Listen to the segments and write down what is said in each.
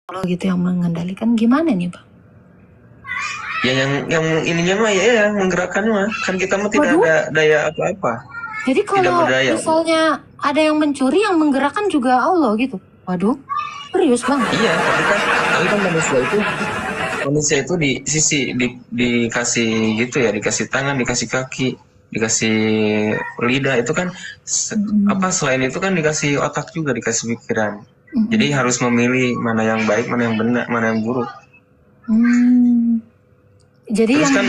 Allah gitu yang mengendalikan, gimana nih Bang? Ya yang ininya mah ya menggerakkan mah kan kita mah tidak Waduh. ada daya apa-apa. Jadi Tidak kalau berdaya. misalnya ada yang mencuri, yang menggerakkan juga Allah gitu. Waduh, serius Bang? Iya, tapi kan manusia itu dikasih gitu ya, dikasih tangan, dikasih kaki, dikasih lidah itu kan selain itu kan dikasih otak juga, dikasih pikiran. Jadi harus memilih mana yang baik, mana yang benar, mana yang buruk. Jadi Terus yang kan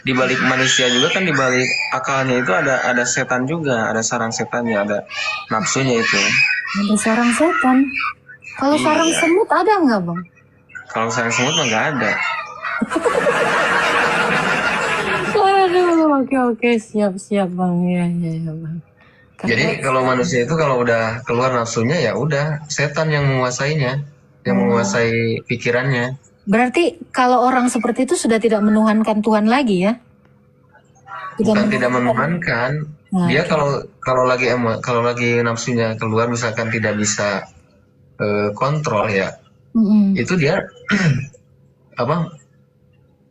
di balik manusia juga kan, di balik akalnya itu ada setan juga, ada sarang setannya, ada nafsunya itu. ada sarang setan. Kalau sarang Iya. semut ada nggak Bang? Kalau sarang semut mah nggak ada. Waduh, oke siap Bang, ya Bang. Jadi kalau manusia itu kalau udah keluar nafsunya ya udah setan yang menguasainya, yang menguasai pikirannya. Berarti kalau orang seperti itu sudah tidak menuhankan Tuhan lagi ya? Bukan tidak menuhankan. Dia kalau lagi nafsunya keluar misalkan tidak bisa kontrol ya, itu dia apa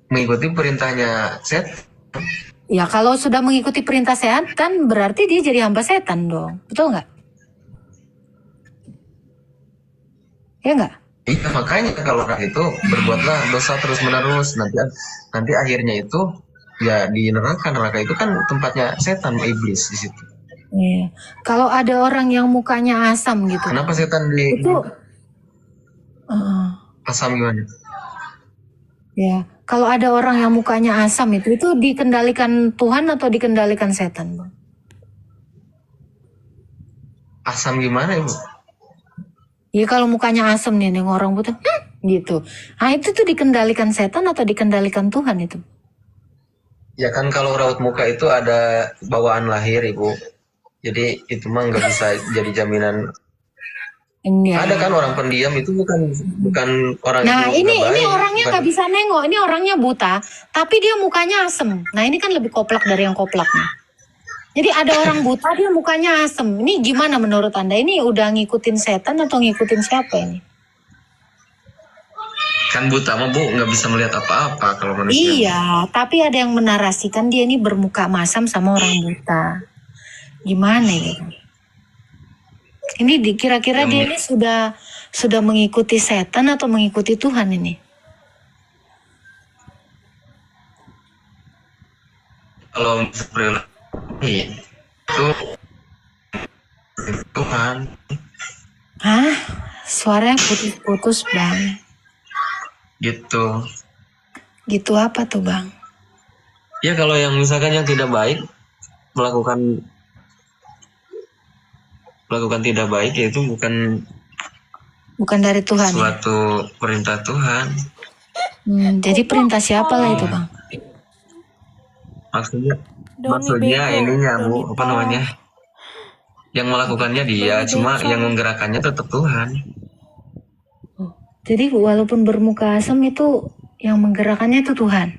mengikuti perintahnya setan. Ya kalau sudah mengikuti perintah setan berarti dia jadi hamba setan dong, betul nggak? Ya nggak? Iya, makanya kalau orang itu berbuatlah dosa terus menerus, nanti akhirnya itu ya di neraka. Neraka itu kan tempatnya setan, iblis di situ. Iya. Kalau ada orang yang mukanya asam gitu. Kenapa setan Itu asam gimana? Ya, kalau ada orang yang mukanya asam itu dikendalikan Tuhan atau dikendalikan setan, Bang? Asam gimana, Ibu? Ya kalau mukanya asam nih orang buta, gitu. Nah itu tuh dikendalikan setan atau dikendalikan Tuhan itu? Ya kan kalau raut muka itu ada bawaan lahir, Ibu. Jadi itu mah nggak bisa jadi jaminan. Ada kan orang pendiam itu bukan orang. Nah ini orangnya nggak bisa nengok, ini orangnya buta, tapi dia mukanya asem. Nah ini kan lebih koplak dari yang koplak nih. Jadi ada orang buta dia mukanya asem. Ini gimana menurut Anda? Ini udah ngikutin setan atau ngikutin siapa ini? Kan buta mah Bu nggak bisa melihat apa-apa kalau manusia. Iya, tapi ada yang menarasikan dia ini bermuka masam sama orang buta. Gimana ya? Ini kira-kira dia ini sudah mengikuti setan atau mengikuti Tuhan ini? Kalau itu Tuhan. Hah? Suaranya putus-putus Bang. Gitu. Gitu apa tuh Bang? Ya kalau yang misalkan yang tidak baik melakukan tidak baik ya itu bukan dari Tuhan. Suatu perintah Tuhan. Jadi perintah siapa lah itu Bang? Maksudnya ininya Bu, apa namanya? Yang melakukannya dia, cuma yang menggerakkannya tetap Tuhan. Jadi walaupun bermuka asam itu yang menggerakkannya itu Tuhan.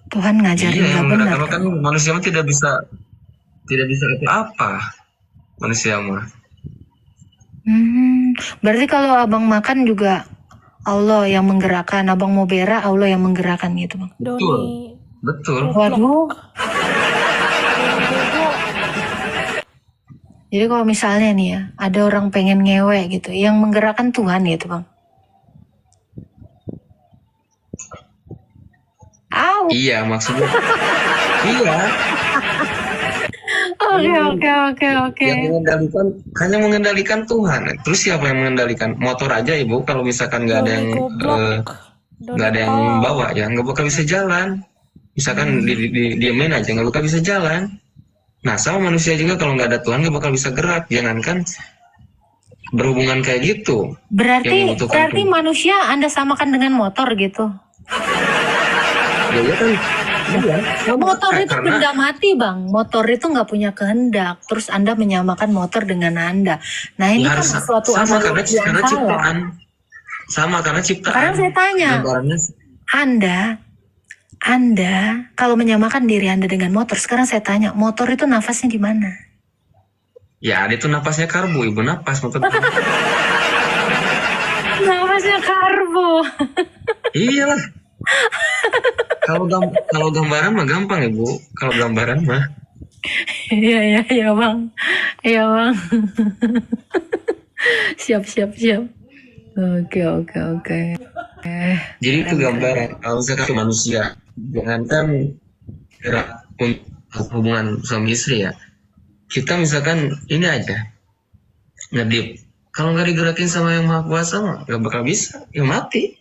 Tuhan ngajarin nggak benar. Karena kan manusia mah tidak bisa apa manusia mah. Berarti kalau abang makan juga Allah yang menggerakkan, abang mau berak Allah yang menggerakkan gitu Bang. Betul. Waduh. Jadi kalau misalnya nih ya, ada orang pengen ngewe gitu, yang menggerakkan Tuhan gitu Bang. Iya maksudnya. Iya. Oke. Yang hanya mengendalikan Tuhan. Terus siapa yang mengendalikan? Motor aja Ibu, kalau misalkan nggak ada yang bawa ya nggak bakal bisa jalan. Misalkan diemin aja nggak bakal bisa jalan. Nah sama manusia juga kalau nggak ada Tuhan nggak bakal bisa gerak. Jangankan berhubungan kayak gitu. Berarti manusia Anda samakan dengan motor gitu? Ya kan. Motor itu benda mati Bang. Motor itu nggak punya kehendak. Terus Anda menyamakan motor dengan Anda. Nah ini kan sesuatu analogi yang salah. Sama karena ciptaan. Sekarang saya tanya, Anda kalau menyamakan diri Anda dengan motor, sekarang saya tanya, motor itu nafasnya di mana? Ya, itu nafasnya karbu, Ibu, napas motor. Bu. Iyalah. Kalau gambaran mah gampang Ibu. Kalau gambaran mah. Iya Bang. Iya Bang. Siap. Oke. Jadi itu gambaran. Kalau misalkan ke manusia, jangankan gerak untuk hubungan suami istri ya. Kita misalkan ini aja ngedip. Kalau nggak digerakin sama yang maha kuasa mah nggak bakal bisa. Ya mati.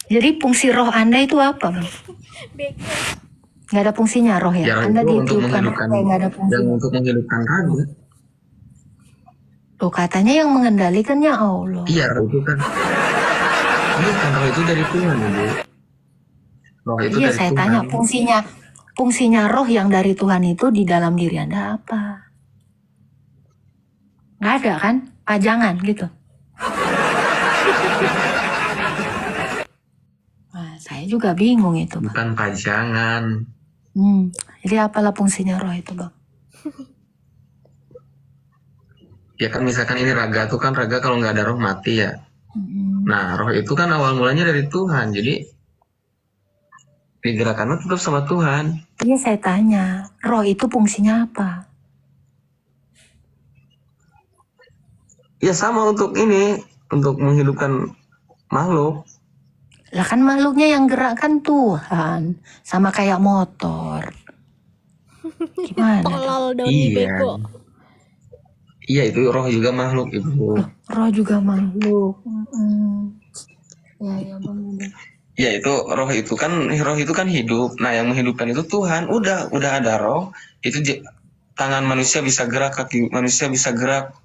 Jadi fungsi roh Anda itu apa, Bang? Nggak ada fungsinya roh ya? Ya Anda itu untuk ditiupkan roh menghidupkan, kayak nggak ada yang fungsinya. untuk menghidupkan raga. Tuh katanya yang mengendalikannya Allah. Iya, roh itu kan. Iya kan roh itu dari Tuhan, Ibu. Roh itu Iya, dari saya Tuhan. tanya fungsinya roh yang dari Tuhan itu di dalam diri Anda apa? Nggak ada kan? Pajangan gitu. Nah, saya juga bingung itu, Bang. Bukan pajangan. Jadi apalah fungsinya roh itu, Bang? Ya kan misalkan ini raga tuh kan raga kalau nggak ada roh mati ya. Nah roh itu kan awal mulanya dari Tuhan. Jadi digerakkannya tetap sama Tuhan. Iya, saya tanya. Roh itu fungsinya apa? Ya sama untuk ini, untuk menghidupkan makhluk. Lah kan makhluknya yang gerakkan Tuhan. Sama kayak motor. Gimana? Tolol dong Iya. bego. Iya itu roh juga makhluk Ibu. Roh juga makhluk. Ya Bang. Ya itu roh itu kan hidup. Nah yang menghidupkan itu Tuhan. Udah ada roh. Itu tangan manusia bisa gerak, kaki manusia bisa gerak,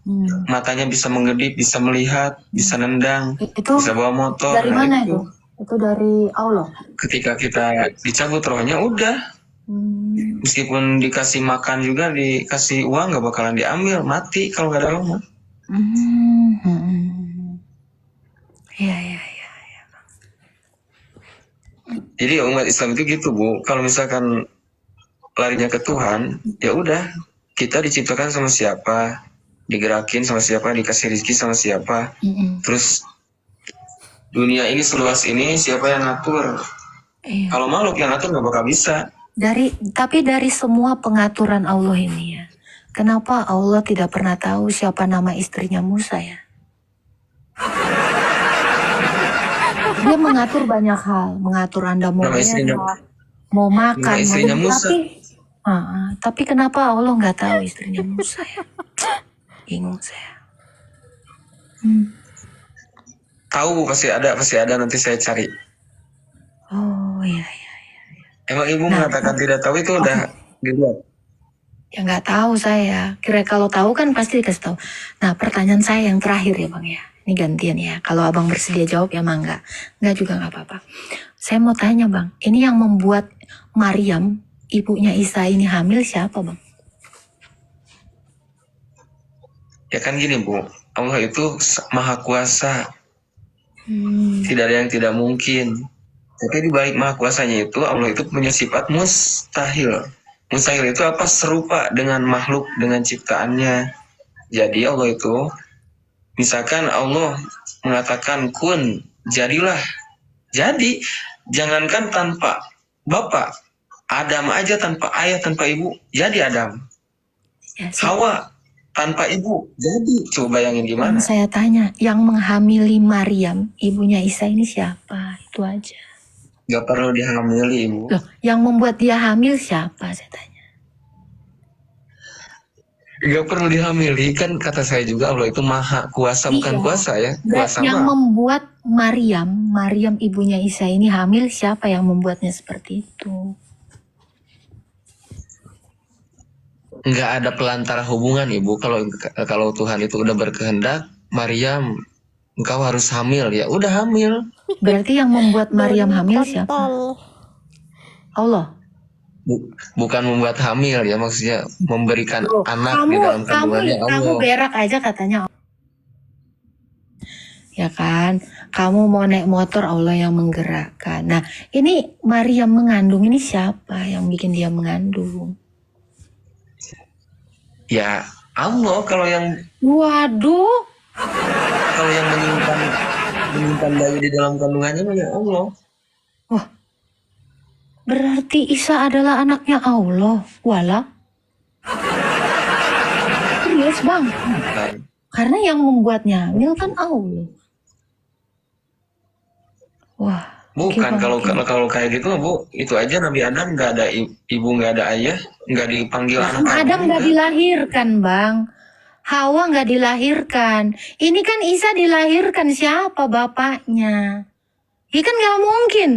matanya bisa mengedip, bisa melihat, bisa nendang, Itu bisa bawa motor. dari mana itu? Itu dari Allah. Ketika kita dicabut rohnya udah. Meskipun dikasih makan juga, dikasih uang nggak bakalan diambil, mati kalau nggak ada roh. Iya. Jadi umat Islam itu gitu Bu. Kalau misalkan larinya ke Tuhan, ya udah kita diciptakan sama siapa, digerakin sama siapa, dikasih rezeki sama siapa. Terus dunia ini seluas ini siapa yang ngatur? Iya. Kalau makhluk yang ngatur nggak bakal bisa. Tapi dari semua pengaturan Allah ini ya, kenapa Allah tidak pernah tahu siapa nama istrinya Musa ya? Dia mengatur banyak hal, mengatur Anda mau mau makan, nama istrinya Musa. tapi kenapa Allah nggak tahu istrinya Musa ya? Bingung saya. Tahu Bu, pasti ada nanti saya cari. Oh iya. Emang Ibu mengatakan tidak tahu itu udah dilihat? Ya nggak tahu saya. Kira kalau tahu kan pasti dikasih tahu. Nah pertanyaan saya yang terakhir ya Bang ya. Ini gantian ya. Kalau Abang bersedia jawab ya mangga. Nggak juga nggak apa-apa. Saya mau tanya Bang. Ini yang membuat Maryam, ibunya Isa ini hamil siapa Bang? Ya kan gini Bu. Allah itu maha kuasa. Tidak ada yang tidak mungkin. Tapi di balik maha kuasanya itu Allah itu punya sifat mustahil. Mustahil itu apa? Serupa dengan makhluk, dengan ciptaannya. Jadi Allah itu, misalkan Allah mengatakan kun, jadilah. Jadi jangankan tanpa bapak, Adam aja tanpa ayah, tanpa ibu, jadi Adam. Ya, Hawa tanpa ibu, jadi. Coba bayangin gimana? Saya tanya, yang menghamili Maryam, ibunya Isa ini siapa? Itu aja. Gak perlu dihamili Ibu. Loh, yang membuat dia hamil siapa? Saya tanya. Gak perlu dihamili, kan kata saya juga Allah itu maha kuasa, bukan kuasa ya. Kuasa yang membuat Maryam ibunya Isa ini hamil, siapa yang membuatnya seperti itu? Nggak ada pelantara hubungan Ibu. Kalau Tuhan itu udah berkehendak, Maryam engkau harus hamil, ya udah hamil. Berarti yang membuat Maryam hamil siapa? Allah. Bukan membuat hamil ya, maksudnya memberikan anak di dalam kandungannya Allah. Kamu berak aja katanya. Ya kan, kamu mau naik motor Allah yang menggerakkan. Nah, ini Maryam mengandung ini siapa yang bikin dia mengandung? Ya Allah kalau yang Waduh. menyimpan melahirkan bayi di dalam kandungannya ya Allah. Wah, berarti Isa adalah anaknya Allah. Wala. Serius bang. Bukan. Karena yang membuatnya hamil kan Allah. Wah. Bukan, oke, Bang. kalau kayak gitu Bu, itu aja Nabi Adam nggak ada ibu, nggak ada ayah, nggak dipanggil anak Adam nggak dilahirkan, Bang. Hawa nggak dilahirkan. Ini kan Isa dilahirkan, siapa bapaknya? Ya kan nggak mungkin.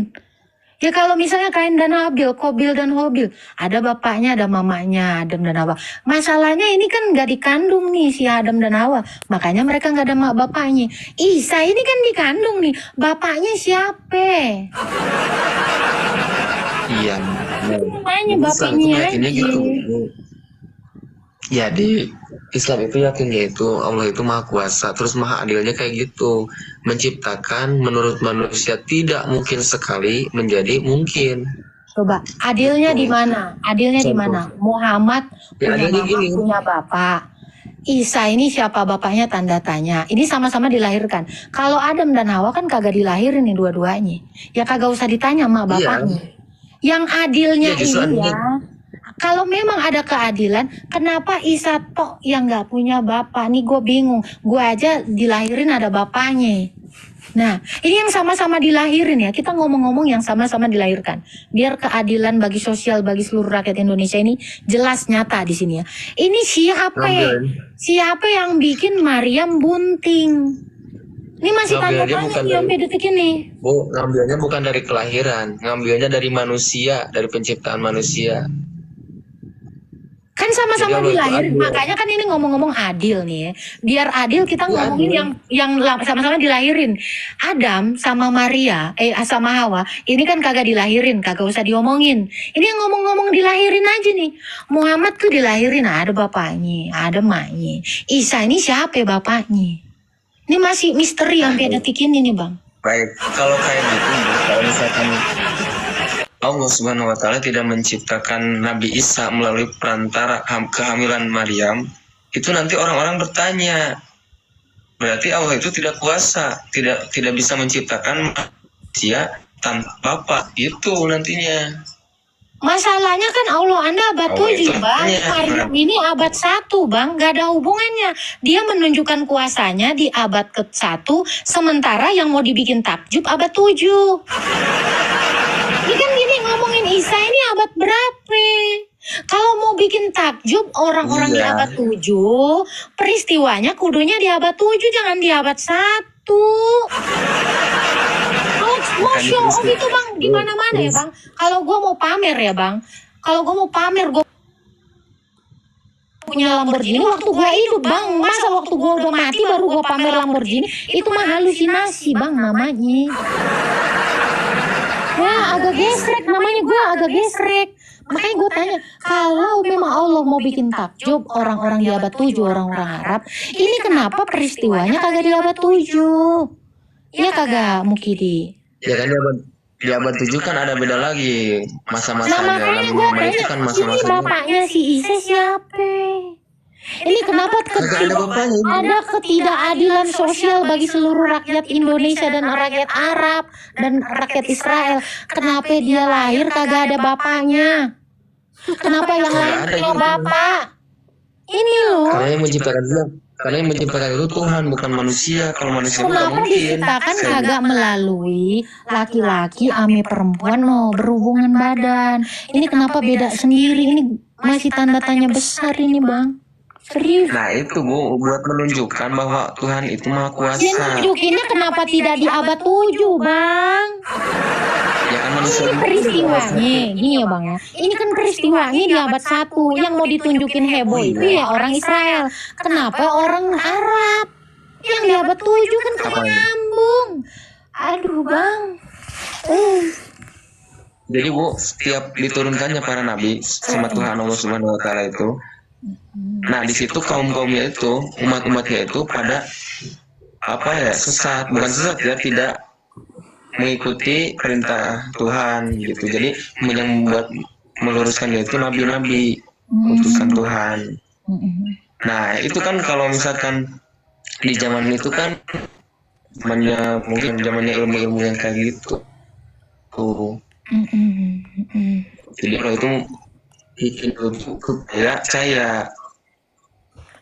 Ya kalau misalnya Kain dan Habil, Kobil dan Hobil, ada bapaknya, ada mamanya, Adam dan Hawa. Masalahnya ini kan nggak dikandung nih si Adam dan Hawa, makanya mereka nggak ada mak bapaknya. Isa ini kan dikandung nih, bapaknya siapa? Iya. Tanya Islam bapaknya itu aja. yakinnya gitu. Ya di Islam itu yakinnya itu Allah itu maha kuasa, terus maha adilnya kayak gitu, menciptakan menurut manusia tidak mungkin sekali menjadi mungkin. Coba, adilnya di Gitu. mana? Adilnya di Contoh. mana? Muhammad Ya, punya adilnya mama, gini. punya bapak. Isa ini siapa bapaknya, tanda tanya. Ini sama-sama dilahirkan. Kalau Adam dan Hawa kan kagak dilahirin nih dua-duanya. Ya kagak usah ditanya mak Iya. bapaknya. Yang adilnya Iya, justru ini adilnya. ya, kalau memang ada keadilan, kenapa Isa tok yang nggak punya bapak? Nih gue bingung. Gue aja dilahirin ada bapaknya. Nah, ini yang sama-sama dilahirin ya. Kita ngomong-ngomong yang sama-sama dilahirkan. Biar keadilan bagi sosial, bagi seluruh rakyat Indonesia ini jelas nyata di sini ya. Ini siapa? Siapa yang bikin Maryam bunting? Ini masih tanda Ngambilnya tanya bukan nih dari- sampai detik ini. Bu, ngambilnya bukan dari kelahiran, ngambilnya dari manusia, dari penciptaan manusia. Kan sama-sama Jadi Allah itu dilahirin. adil. Makanya kan ini ngomong-ngomong adil nih ya. Biar adil kita Ya, ngomongin adil. yang sama-sama dilahirin. Adam sama Maria, sama Hawa, ini kan kagak dilahirin, kagak usah diomongin. Ini yang ngomong-ngomong dilahirin aja nih. Muhammad tuh dilahirin, ada bapaknya, ada emaknya. Isa ini siapa ya bapaknya? Ini masih misteri sampai detik ini nih Bang. Baik, kalau kayak gitu, Bu, kalau misalkan Allah Subhanahu wa Ta'ala tidak menciptakan Nabi Isa melalui perantara kehamilan Maryam, itu nanti orang-orang bertanya, berarti Allah itu tidak kuasa, tidak bisa menciptakan manusia tanpa bapak, itu nantinya. Masalahnya kan Allah Anda abad Allah 7 itu Bang. hanya- Maryam ini abad 1 Bang. Gak ada hubungannya. Dia menunjukkan kuasanya di abad ke-1. Sementara yang mau dibikin takjub abad 7. Ini kan gini ngomongin Isa ini abad berapa? Kalau mau bikin takjub orang-orang di Iya. abad 7. Peristiwanya kudunya di abad 7. Jangan di abad 1. Mau Bukan show off itu. itu Bang di mana-mana ya Bang. Kalau gue mau pamer ya Bang. Kalau gue mau pamer gue punya Lamborghini waktu gue hidup Bang. Masa waktu gue udah mati baru gue pamer Lamborghini? Itu mah halusinasi Bang namanya. Ya agak gesrek namanya, gue agak gesrek. Makanya gue tanya, kalau memang Allah mau bikin takjub orang-orang di abad 7, orang-orang Arab, ini kenapa peristiwanya kagak di abad 7? Iya kagak Mukidi. Ya kan di abad 7 kan ada beda lagi masa-masanya. Nah makanya Nabi gue Muhammad itu tanya, kan ini masa-masanya. bapaknya si Isa siapa? Ini kenapa Kagak ada bapaknya. ada ketidakadilan sosial bagi seluruh rakyat Indonesia dan rakyat Arab dan rakyat Israel? Kenapa dia lahir kagak ada bapaknya? Kenapa yang lain ada punya gitu. bapak? Ini loh. Karena yang menciptakan itu Tuhan, bukan manusia. Kalau manusia nggak Kenapa mungkin. diciptakan kagak melalui laki-laki ame perempuan no berhubungan badan? Ini kenapa beda sendiri? Ini masih tanda tanya besar ini Bang. Serius. Nah itu Bu, buat menunjukkan bahwa Tuhan itu maha Ini kuasa. nunjukinnya kenapa tidak di abad 7 Bang? Ya kan manusia Ini peristiwanya, gini ya Bang ya. Ini kan peristiwanya di abad 1 yang mau ditunjukin heboh itu ya orang Israel. Kenapa orang Arab? Yang di abad 7 kan kagak nyambung. Aduh Bang. Jadi Bu, setiap diturunkannya para nabi sama Tuhan Allah Subhanahu wa Ta'ala itu, nah di situ kaum-kaumnya itu, umat-umatnya itu pada apa ya, sesat, bukan sesat ya, tidak mengikuti perintah Tuhan gitu. Jadi yang membuat meluruskan dia itu nabi-nabi utusan Tuhan. Nah itu kan kalau misalkan di zaman itu kan mungkin zamannya ilmu-ilmu yang kayak gitu tuh. Jadi kalau itu bikin lu kayak saya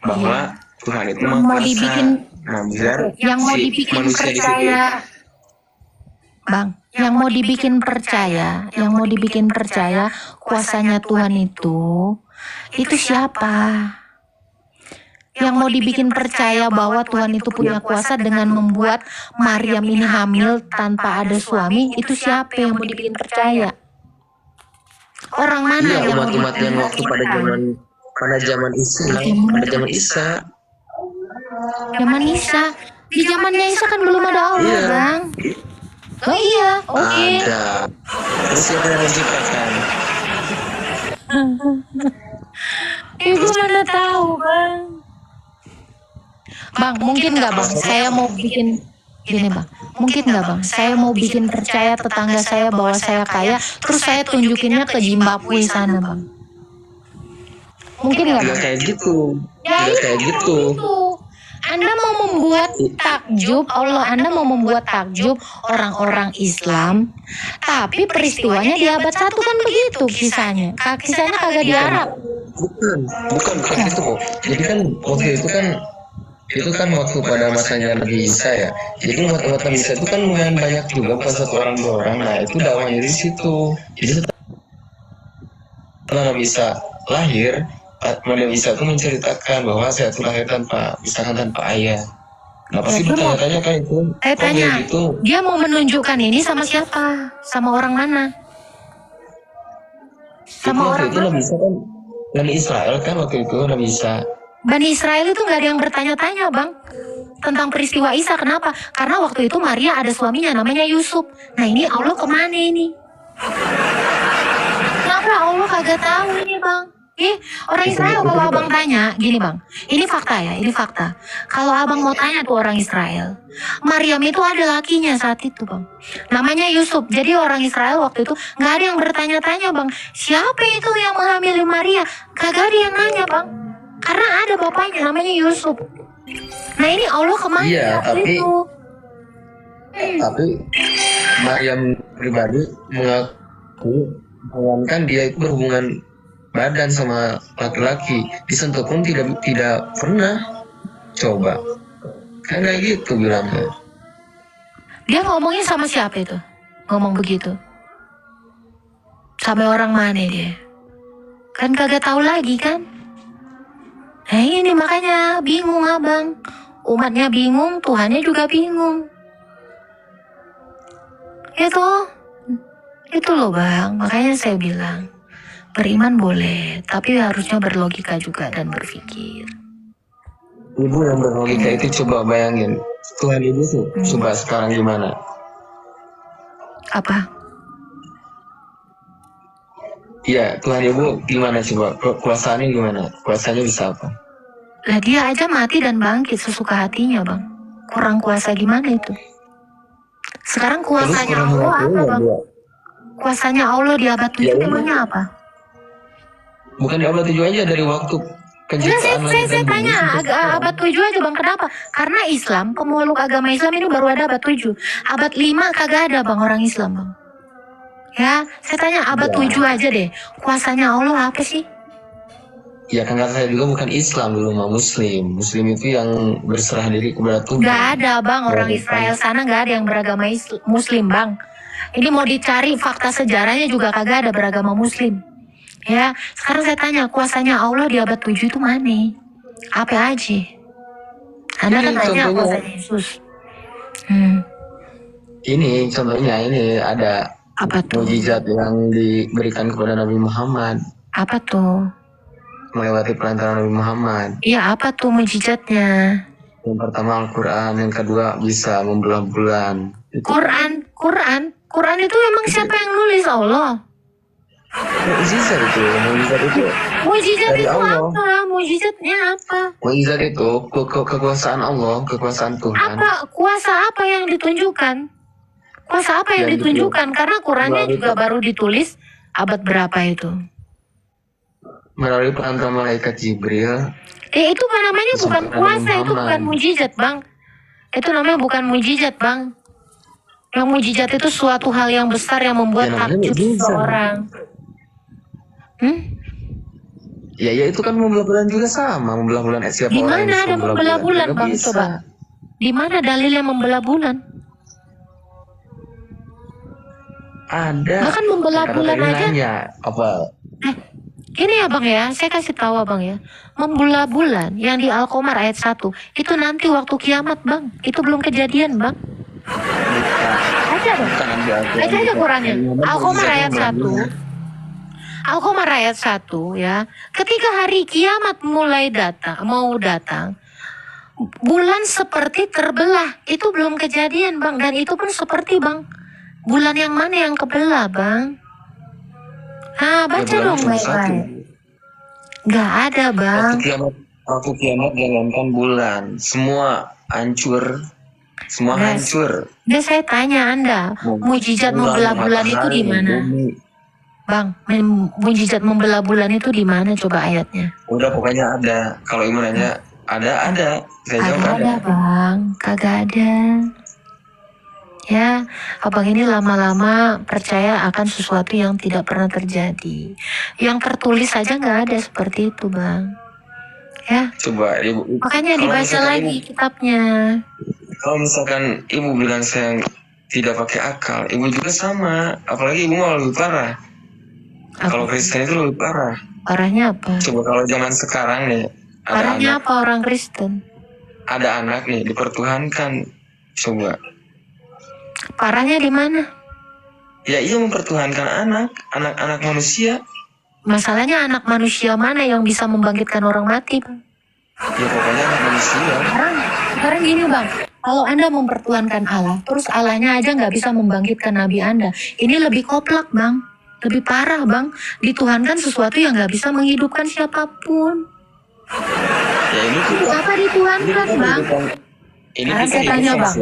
bahwa Tuhan itu Yang mau dibikin, Nah, biar yang mau si dibikin manusia di situ percaya, Bang, yang mau dibikin percaya, yang mau dibikin percaya kuasanya Tuhan itu siapa? Yang mau dibikin percaya bahwa Tuhan itu punya kuasa dengan membuat Maryam ini hamil tanpa ada suami, itu siapa yang mau dibikin percaya? Orang mana iya, yang mau umat-umat yang waktu pada zaman Isa. Zaman Isa. Di zamannya Isa kan belum ada Allah, Iya. Bang. Oh iya, oke. Ada. Terus siapa yang menciptakan? Ibu mana tahu, Bang. Bang, mungkin nggak Bang? Saya mau bikin gini Bang. Mungkin nggak Bang? Saya mau bikin percaya tetangga saya bahwa saya kaya, terus saya tunjukinnya ke Zimbabwe sana, Bang. Mungkin nggak Bang? Nggak kayak gitu. Ya, Nggak kayak gitu. Anda mau membuat takjub, Allah Anda mau membuat takjub orang-orang Islam, tapi peristiwanya di abad 1 kan begitu kisahnya. Kisahnya kagak di Arab. Bukan itu kok. Jadi kan waktu itu kan waktu pada masanya Nabi Isa ya. Jadi umat Nabi Isa itu kan lumayan banyak juga, bukan satu orang dua orang. Nah itu dakwahnya di situ. Jadi setelah Nabi Isa lahir, Nabi Isa itu menceritakan bahwa saya itu lahir tanpa ayah. Nah pasti bertanya-tanya kan itu. Saya tanya, gitu. dia mau menunjukkan ini sama siapa? Sama orang mana? Sama orang itu Nabi Isa kan Nabi Israel kan waktu itu Nabi Isa. Bani Israel itu nggak ada yang bertanya-tanya Bang tentang peristiwa Isa. Kenapa? Karena waktu itu Maria ada suaminya namanya Yusuf. Nah ini Allah kemana ini? Kenapa Allah kagak tahu ini Bang? Orang Israel kalau abang tanya, gini Bang, ini fakta ya, ini fakta. Kalau abang mau tanya tuh orang Israel, Maryam itu ada lakinya saat itu Bang, namanya Yusuf. Jadi orang Israel waktu itu nggak ada yang bertanya-tanya Bang, siapa itu yang menghamili Maria? Kagak ada yang nanya Bang, karena ada bapaknya namanya Yusuf. Nah ini Allah kemana? Iya, itu? Tapi Maryam pribadi mengaku kan dia itu berhubungan badan sama laki-laki, disentuh pun tidak pernah. Coba kan kayak gitu bilangnya. Dia ngomongin sama siapa itu? Ngomong begitu sama orang mana dia? Kan kagak tahu lagi kan? Nah ini makanya bingung abang, umatnya bingung, Tuhannya juga bingung. Itu loh Bang, makanya saya bilang beriman boleh, tapi harusnya berlogika juga dan berpikir. Ibu yang berlogika itu coba bayangin, Tuhan ibu tuh coba sekarang gimana? Apa? Iya, Tuhan ibu gimana coba? Kuasanya gimana? Kuasanya bisa apa? Lah dia aja mati dan bangkit sesuka hatinya Bang. Kurang kuasa gimana itu? Sekarang kuasanya Allah apa Bang? Kuasanya Allah di abad 7 emangnya apa? Bukan di abad 7 aja, dari waktu penciptaan saya tanya abad 7 aja Bang, kenapa? Karena Islam, pemeluk agama Islam ini baru ada abad 7. Abad 5 kagak ada Bang orang Islam Bang. Ya, saya tanya abad 7 aja deh. Kuasanya Allah apa sih? Ya kan saya juga bukan Islam dulu mah Muslim. Muslim itu yang berserah diri kepada Tuhan. Gak ada Bang, orang Israel sana gak ada yang beragama Muslim Bang. Ini mau dicari fakta sejarahnya juga kagak ada beragama Muslim. Ya, sekarang saya tanya, kuasanya Allah di abad 7 itu mana? Apa aja? Anda kan tanya kuasanya Yesus. Ini contohnya ini ada apa tuh? Mukjizat yang diberikan kepada Nabi Muhammad. Apa tuh? Melewati perantara Nabi Muhammad. Iya, apa tuh mukjizatnya? Yang pertama Al-Quran, yang kedua bisa membelah bulan. Quran itu emang siapa yang nulis? Allah. Mukjizat itu. Mukjizat itu apa? Mukjizatnya apa? Mukjizat itu kekuasaan Allah, kekuasaan Tuhan. Kuasa apa yang ditunjukkan? Kuasa apa yang ditunjukkan? Karena Qurannya juga baru ditulis abad berapa itu? Melalui perantara malaikat Jibril. Itu namanya bukan kuasa, itu bukan mukjizat Bang. Itu namanya bukan mujizat, Bang. Yang mujizat itu suatu hal yang besar yang membuat Ya, namanya takjub mujizat. seseorang. Ya itu kan membelah bulan juga sama, membelah bulan siapa Di orang yang mana bisa ada membelah bulan, Nggak Bang? bisa. Coba. Di mana dalilnya membelah bulan? Ada. Bahkan membelah Kata bulan tadi aja. nanya apa? Ini ya, Bang ya, saya kasih tahu Abang ya. Membelah bulan yang di Al-Qamar ayat 1 itu nanti waktu kiamat, Bang. Itu belum kejadian, Bang. Baca dong. Baca aja Qurannya. Al-Qamar ayat 1. Al-Qamar ayat 1 ya. Ketika hari kiamat mau datang, bulan seperti terbelah. Itu belum kejadian, Bang. Dan itu pun seperti, Bang. Bulan yang mana yang kebelah, Bang? Baca dong baik-baik. Gak ada, Bang. Waktu kiamat jangankan bulan, semua hancur. Semua hancur. Saya tanya Anda, mujizat membelah bulan itu di mana? Bang, mujizat membelah bulan itu di mana? Coba ayatnya. Udah pokoknya ada. Kalau Ibu nanya ada. Saya jawab ada. Bang, kagak ada. Ya, Abang ini lama-lama percaya akan sesuatu yang tidak pernah terjadi. Yang tertulis saja nggak ada seperti itu, Bang. Ya. Coba Ibu. Makanya dibaca lagi kitabnya. Kalau misalkan Ibu bilang saya tidak pakai akal, Ibu juga sama. Apalagi Ibu malah lebih parah. Kalau Kristen itu lebih parah. Parahnya apa? Coba kalau zaman sekarang nih, parahnya apa orang Kristen? Ada anak nih dipertuhankan. Coba. Parahnya di mana? Ya iya mempertuhankan anak manusia. Masalahnya anak manusia mana yang bisa membangkitkan orang mati, Bang? Ya pokoknya anak manusia. Sekarang gini, Bang. Kalau Anda mempertuhankan Allah, terus Allahnya aja nggak bisa membangkitkan Nabi Anda. Ini lebih koplak, Bang. Lebih parah, Bang. Dituhankan sesuatu yang nggak bisa menghidupkan siapapun. Ya ini tuh. Apa dituhankan, Bang? Sekarang saya tanya, Bang.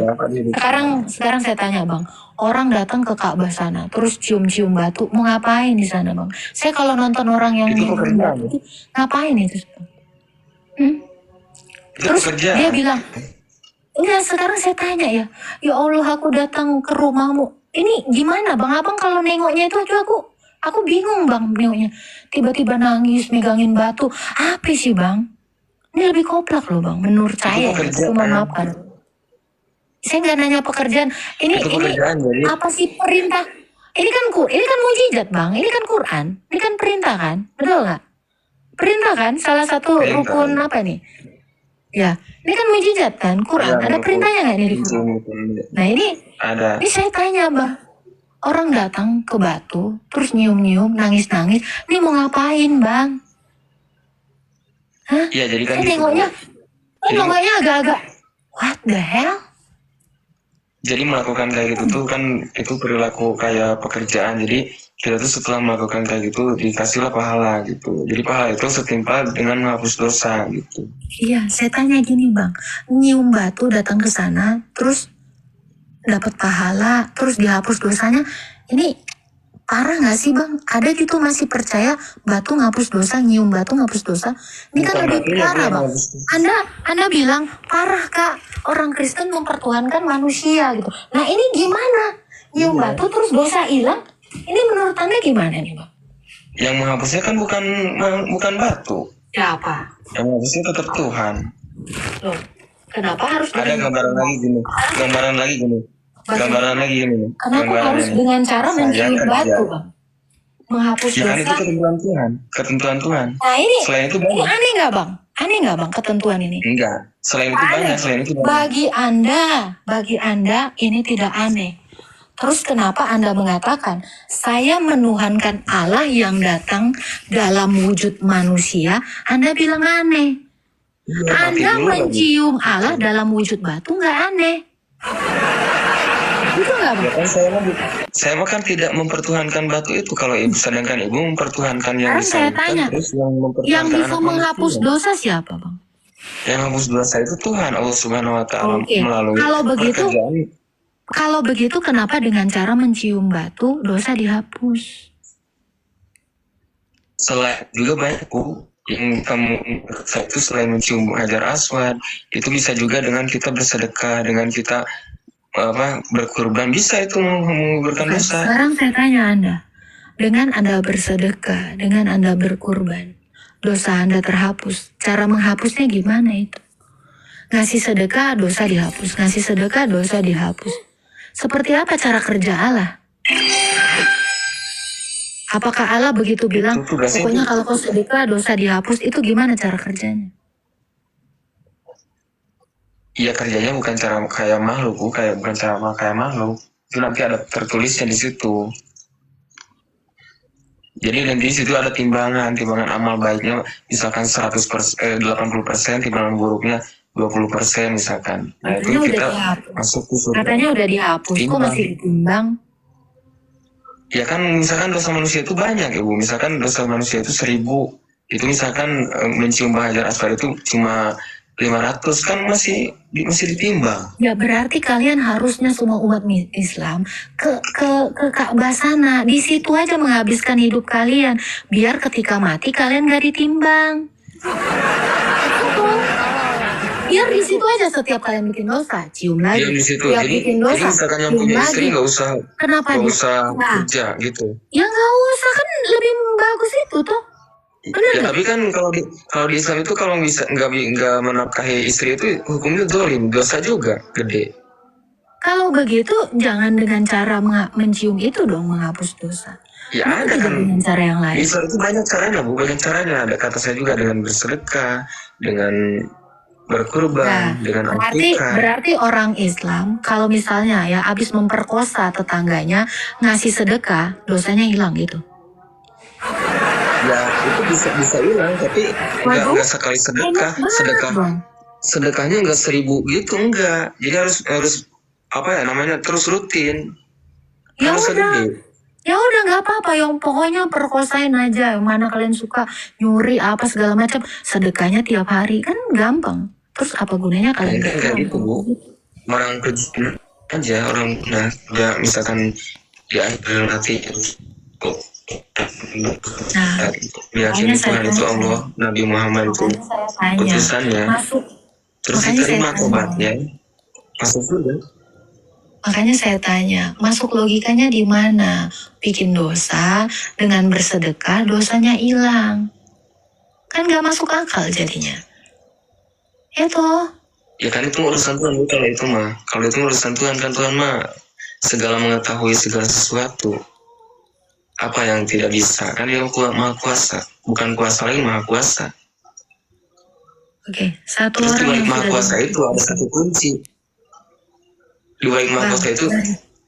Sekarang saya tanya, Bang. Orang datang ke Ka'bah sana, terus cium-cium batu, mau ngapain di sana, Bang? Saya kalau nonton orang yang cium batu, ngapain itu? Terus dia bilang, enggak, sekarang saya tanya ya Allah, aku datang ke rumahmu. Ini gimana, Bang? Abang kalau nengoknya itu aja aku bingung, Bang, nengoknya. Tiba-tiba nangis, megangin batu. Apa sih, Bang? Ini lebih koplak loh, Bang, menurut saya. Itu memaafkan. Saya nggak nanya pekerjaan. Ini apa sih perintah? Ini kan mujizat, Bang. Ini kan Quran. Ini kan perintah kan? Betul nggak? Perintah kan? Salah satu rukun apa nih? Ya, ini kan mujizat kan? Quran. Ada perintahnya nggak ini di Quran? Nah ini saya tanya, Bang. Orang datang ke batu, terus nyium-nyium, nangis-nangis. Ini mau ngapain, Bang? Hah? Iya, jadi kan nengoknya agak-agak what the hell? Jadi melakukan kayak gitu tuh kan itu perilaku kayak pekerjaan. Jadi kita tuh setelah melakukan kayak gitu dikasihlah pahala gitu. Jadi pahala itu setimpal dengan menghapus dosa gitu. Iya, saya tanya gini, Bang. Nyium batu datang ke sana, terus dapat pahala, terus dihapus dosanya. Ini parah nggak sih, Bang? Ada gitu masih percaya batu ngapus dosa, nyium batu ngapus dosa? Ini kan lebih parah, Bang. Anda bilang parah, Kak. Orang Kristen mempertuhankan manusia gitu. Nah ini gimana? Nyium batu terus dosa hilang? Ini menurut Anda gimana nih, Bang? Yang menghapusnya kan bukan batu. Siapa? Yang menghapusnya tetap Tuhan. Loh, kenapa harus ada gambaran lagi gini? Kenapa harus dengan cara mencium batu, Bang? Menghapus dosa. Ya kan itu ketentuan Tuhan. Nah ini, selain itu ini aneh nggak, Bang? Aneh nggak, Bang, ketentuan ini? Enggak. Selain itu banyak. Bagi Anda ini tidak aneh. Terus kenapa Anda mengatakan saya menuhankan Allah yang datang dalam wujud manusia? Anda bilang aneh. Anda mencium Allah dalam wujud batu nggak aneh. Itu nggak, Bang? Saya kan tidak mempertuhankan batu itu. Kalau ibu, sedangkan ibu mempertuhankan yang bisa. Saya tanya, yang bisa menghapus dosa siapa, Bang? Yang menghapus dosa itu Tuhan, Allah Subhanahu Wa Taala melalui Kalau begitu, kenapa dengan cara mencium batu dosa dihapus? Selain juga banyak, Bu. Yang kamu itu selain mencium hajar aswad, itu bisa juga dengan kita bersedekah, dengan kita berkurban, bisa itu menggugurkan Bukan. dosa. Sekarang saya tanya Anda, dengan Anda bersedekah, dengan Anda berkurban, dosa Anda terhapus. Cara menghapusnya gimana itu? Ngasih sedekah, dosa dihapus. Ngasih sedekah, dosa dihapus. Seperti apa cara kerja Allah? Apakah Allah begitu bilang, Itu tugasnya pokoknya itu. kalau kau sedekah, dosa dihapus, itu gimana cara kerjanya? Iya, kerjanya bukan cara kayak makhluk, bukan cara kayak makhluk. Itu nanti ada tertulisnya di situ. Jadi nanti di situ ada timbangan amal baiknya, misalkan 80%, timbangan buruknya 20% misalkan. Nah itu Katanya udah kita dihapus. masuk ke surga. Katanya udah dihapus, kok Timbang. masih ditimbang? Ya kan misalkan dosa manusia itu banyak Ibu, misalkan dosa manusia itu 1000, itu misalkan mencium hajar aswad itu cuma 500, kan masih ditimbang. Ya berarti kalian harusnya semua umat Islam ke Ka'bah sana. Di situ aja menghabiskan hidup kalian. Biar ketika mati kalian gak ditimbang. Biar di situ aja setiap kalian bikin dosa, cium lagi. Diam di situ. Tiap Jadi bikin dosa, misalkan yang cium punya lagi. istri nggak usah Kenapa kerja gitu. Ya nggak usah, kan lebih bagus itu tuh. Benar Ya nggak? tapi kan kalau di Islam itu kalau bisa nggak menafkahi istri itu hukumnya zalim, dosa juga gede. Kalau begitu jangan dengan cara mencium itu dong menghapus dosa. Ya Mungkin ada tidak kan. dengan cara yang lain. Islam itu banyak caranya, Bu. Banyak caranya. Ada kata saya juga dengan bersedekah, dengan berkurban, dengan akikah. Berarti orang Islam kalau misalnya ya abis memperkosa tetangganya ngasih sedekah, dosanya hilang gitu. Ya itu bisa hilang, tapi nggak sekali sedekahnya nggak 1000 gitu, enggak. Jadi harus terus rutin. Ya Harus udah. gede. Ya udah nggak apa-apa, yang pokoknya perkosain aja. Yang mana kalian suka nyuri apa segala macam, sedekahnya tiap hari kan gampang. Terus apa gunanya kalian Enggak gitu, Bu. Orang kerja aja, orang udah misalkan di akhir nanti meyakini Tuhan itu Allah, Nabi Muhammad itu putusannya, terus diterima tobatnya, masuk surga. Makanya saya tanya, masuk logikanya di mana? Bikin dosa, dengan bersedekah dosanya hilang. Kan gak masuk akal jadinya. Ya toh? Ya kan itu urusan Tuhan, kalau itu mah. Kalau itu urusan Tuhan, kan Tuhan mah segala mengetahui segala sesuatu. Apa yang tidak bisa, kan dia maha kuasa. Bukan kuasa lagi, maha kuasa. Oke, satu terus orang di balik yang maha kuasa itu ada satu kunci. Di balik maha kuasa itu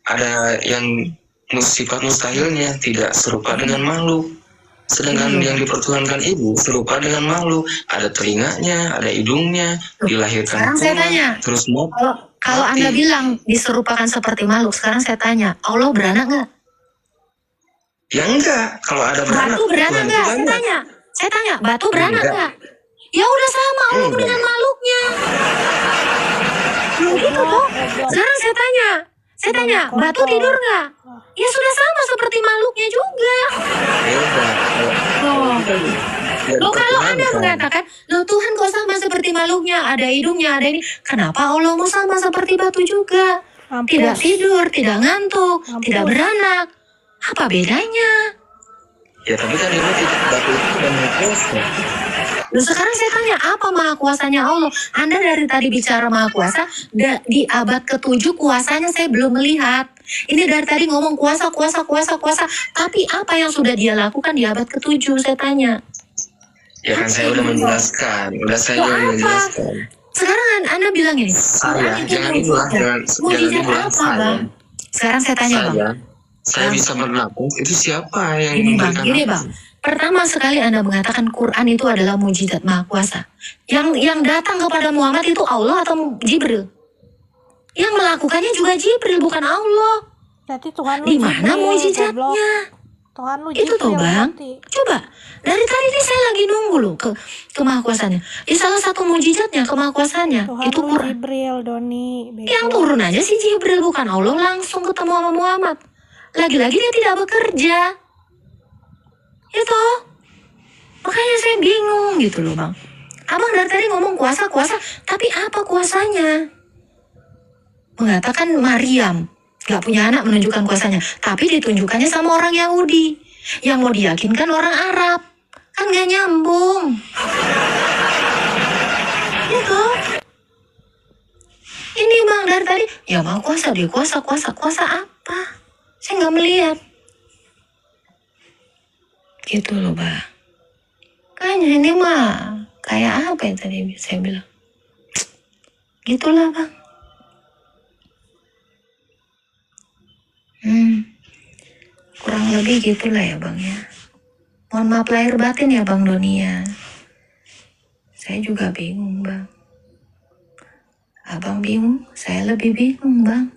ada yang sifat mustahilnya, tidak serupa dengan makhluk. Sedangkan yang dipertuhankan ibu serupa dengan makhluk. Ada telinganya, ada hidungnya, dilahirkan. Sekarang saya tanya, terus kalau Anda bilang diserupakan seperti makhluk, sekarang saya tanya, Allah beranak nggak? Ya enggak, kalau ada beranak. Batu beranak nggak? Saya tanya, batu beranak nggak? Ya udah sama Allah dengan makhluknya. Gitu toh. Sekarang saya tanya, batu tidur nggak? Ya sudah sama seperti makhluknya juga. Loh kalau Anda mengatakan, loh Tuhan kok sama seperti makhluknya, ada hidungnya, ada ini, kenapa Allah mau sama seperti batu juga? Tidak tidur, tidak ngantuk, tidak beranak. Apa bedanya? Ya tapi kan ini batu itu sudah maha kuasa. Loh sekarang saya tanya, apa maha kuasanya Allah? Anda dari tadi bicara maha kuasa, di abad ke-7 kuasanya saya belum melihat. Ini dari tadi ngomong kuasa. Tapi apa yang sudah dia lakukan di abad ke-7 saya tanya? Ya kan saya udah menjelaskan, Sekarang Anda bilang ini. Jangan mujizat apa Bang? Sekarang saya tanya Bang. Saya bisa berlaku, itu siapa yang Gini Bang. Pertama sekali Anda mengatakan Quran itu adalah mujizat maha kuasa. Yang datang kepada Muhammad itu Allah atau Jibril? Yang melakukannya juga Jibril, bukan Allah. Berarti Tuhan lu di mana mujizatnya? Tuhan lu itu tuh Bang. Coba, dari tadi ini saya lagi nunggu loh ke kemahakuasaannya. Salah satu mujizatnya kemahakuasaannya itu Quran. Jibril, Doni. Yang turun aja si Jibril, bukan Allah langsung ketemu sama Muhammad. Lagi-lagi dia tidak bekerja. Itu. Makanya saya bingung gitu loh bang. Abang dari tadi ngomong kuasa, tapi apa kuasanya? Mengatakan Maryam gak punya anak menunjukkan kuasanya, tapi ditunjukkannya sama orang Yahudi. Yang mau diyakinkan orang Arab. Kan gak nyambung. Gitu. Ini bang dari tadi, ya bang kuasa, dia kuasa apa? Saya gak melihat. Gitu loh bang. Kayaknya ini mah kayak apa yang tadi saya bilang. Gitulah bang. Kurang lebih gitulah ya bang ya. Mohon maaf lahir batin ya bang Doni ya. Saya juga bingung bang. Abang bingung, saya lebih bingung bang.